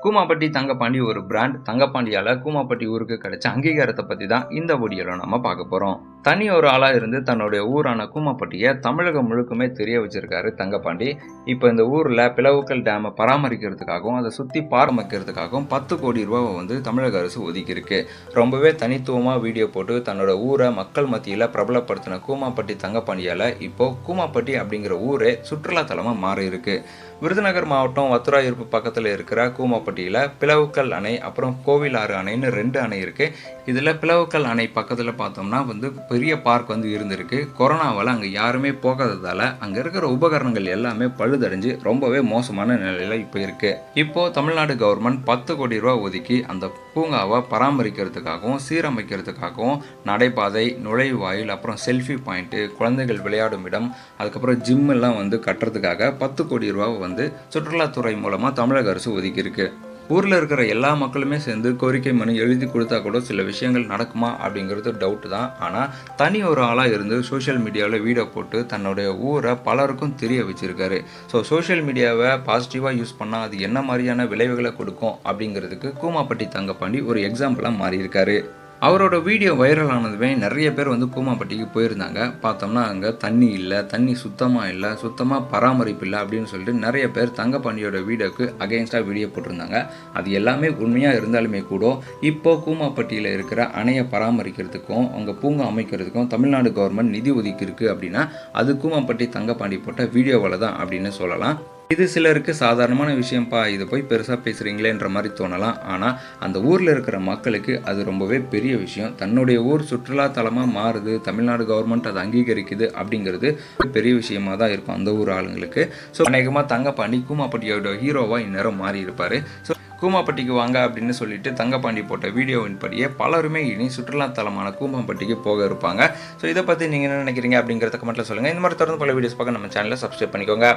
கூமாப்பட்டி தங்கப்பாண்டி ஒரு பிராண்ட். தங்கப்பாண்டியால கூமாப்பட்டி ஊருக்கு கிடைச்ச அங்கீகாரத்தை பத்தி தான் இந்த வீடியோல நம்ம பார்க்க போறோம். தனி ஒரு ஆளா இருந்து தன்னுடைய ஊரான கூமாப்பட்டியை தமிழகம் முழுக்குமே தெரிய வச்சிருக்காரு தங்கப்பாண்டி. இப்போ இந்த ஊர்ல பிளவுக்கல் டேமை பராமரிக்கிறதுக்காகவும் அதை சுத்தி பாரமைக்கிறதுக்காகவும் 10 கோடி ரூபாவை வந்து தமிழக அரசு ஒதுக்கி இருக்கு. ரொம்பவே தனித்துவமா வீடியோ போட்டு தன்னோட ஊரை மக்கள் மத்தியில பிரபலப்படுத்தின கூமாப்பட்டி தங்கப்பாண்டியால இப்போ கூமாப்பட்டி அப்படிங்கிற ஊரே சுற்றுலா தலமா மாறி இருக்கு. விருதுநகர் மாவட்டம் வத்துராயிருப்பு பக்கத்தில் இருக்கிற கூமாப்பட்டியில் பிளவுக்கல் அணை அப்புறம் கோவிலாறு அணைன்னு 2 அணை இருக்கு. இதில் பிளவுக்கல் அணை பக்கத்தில் பார்த்தோம்னா வந்து பெரிய பார்க் வந்து இருந்திருக்கு. கொரோனாவால் அங்கே யாருமே போகாததால் அங்கே இருக்கிற உபகரணங்கள் எல்லாமே பழுதடைஞ்சு ரொம்பவே மோசமான நிலையில் இப்போ இருக்கு. இப்போ தமிழ்நாடு கவர்மெண்ட் 10 கோடி ரூபா ஒதுக்கி அந்த பூங்காவை பராமரிக்கிறதுக்காகவும் சீரமைக்கிறதுக்காகவும் நடைபாதை, நுழைவாயில், அப்புறம் செல்ஃபி பாயிண்ட்டு, குழந்தைகள் விளையாடும் இடம், அதுக்கப்புறம் ஜிம் எல்லாம் வந்து கட்டுறதுக்காக 10 கோடி ரூபாவை வந்து சுற்றுலாத்துறை மூலமா தமிழக அரசு ஒதுக்கி இருக்கு. ஊர்ல இருக்கிற எல்லா மக்களுமே சேர்ந்து கோரிக்கை மனு எழுதி கொடுத்தா கூட சில விஷயங்கள் நடக்குமா அப்படிங்கிறது டவுட் தான். ஆனா தனி ஒரு ஆளா இருந்து சோஷியல் மீடியாவில் வீடியோ போட்டு தன்னுடைய ஊரை பலருக்கும் தெரிய வச்சிருக்காரு. ஸோ சோஷியல் மீடியாவை பாசிட்டிவா யூஸ் பண்ணா அது என்ன மாதிரியான விளைவுகளை கொடுக்கும் அப்படிங்கிறதுக்கு கூமாப்பட்டி தங்கப்பாண்டி ஒரு எக்ஸாம்பிளா மாறி இருக்காரு. அவரோட வீடியோ வைரல் ஆனதுமே நிறைய பேர் வந்து கூமாப்பட்டிக்கு போயிருந்தாங்க. பார்த்தோம்னா அங்கே தண்ணி இல்லை, தண்ணி சுத்தமாக இல்லை, சுத்தமாக பராமரிப்பு இல்லை அப்படின்னு சொல்லிட்டு நிறைய பேர் தங்கப்பாண்டியோட வீடியோக்கு அகெயின்ஸ்டாக வீடியோ போட்டிருந்தாங்க. அது எல்லாமே உண்மையாக இருந்தாலுமே கூட இப்போ கூமாப்பட்டியில் இருக்கிற அணையை பராமரிக்கிறதுக்கும் அங்கே பூங்கா அமைக்கிறதுக்கும் தமிழ்நாடு கவர்மெண்ட் நிதி ஒதுக்கி இருக்கு அப்படின்னா அது கூமாப்பட்டி தங்கப்பாண்டி போட்ட வீடியோவால் தான் அப்படின்னு சொல்லலாம். இது சிலருக்கு சாதாரணமான விஷயம்ப்பா, இதை போய் பெருசாக பேசுகிறீங்களேன்ற மாதிரி தோணலாம். ஆனால் அந்த ஊரில் இருக்கிற மக்களுக்கு அது ரொம்பவே பெரிய விஷயம். தன்னுடைய ஊர் சுற்றுலா தலமாக மாறுது, தமிழ்நாடு கவர்மெண்ட் அதை அங்கீகரிக்குது அப்படிங்கிறது பெரிய விஷயமா தான் இருக்கும் அந்த ஊர் ஆளுங்களுக்கு. ஸோ அநேகமாக தங்கப்பாண்டி கூமாப்பட்டியோட ஹீரோவாக இந்நேரம் மாறி இருப்பார். ஸோ கூமாப்பட்டிக்கு வாங்க அப்படின்னு சொல்லிட்டு தங்கப்பாண்டி போட்ட வீடியோவின் படியே பலருமே இனி சுற்றுலா தலமான கூமாப்பட்டிக்கு போக இருப்பாங்க. ஸோ இதை பற்றி நீங்கள் என்ன நினைக்கிறீங்க அப்படிங்கிறத கமெண்ட்டில் சொல்லுங்கள். இந்த மாதிரி தொடர்ந்து பல வீடியோஸ் பார்க்க நம்ம சேனலை சப்ஸ்கிரைப் பண்ணிக்கோங்க.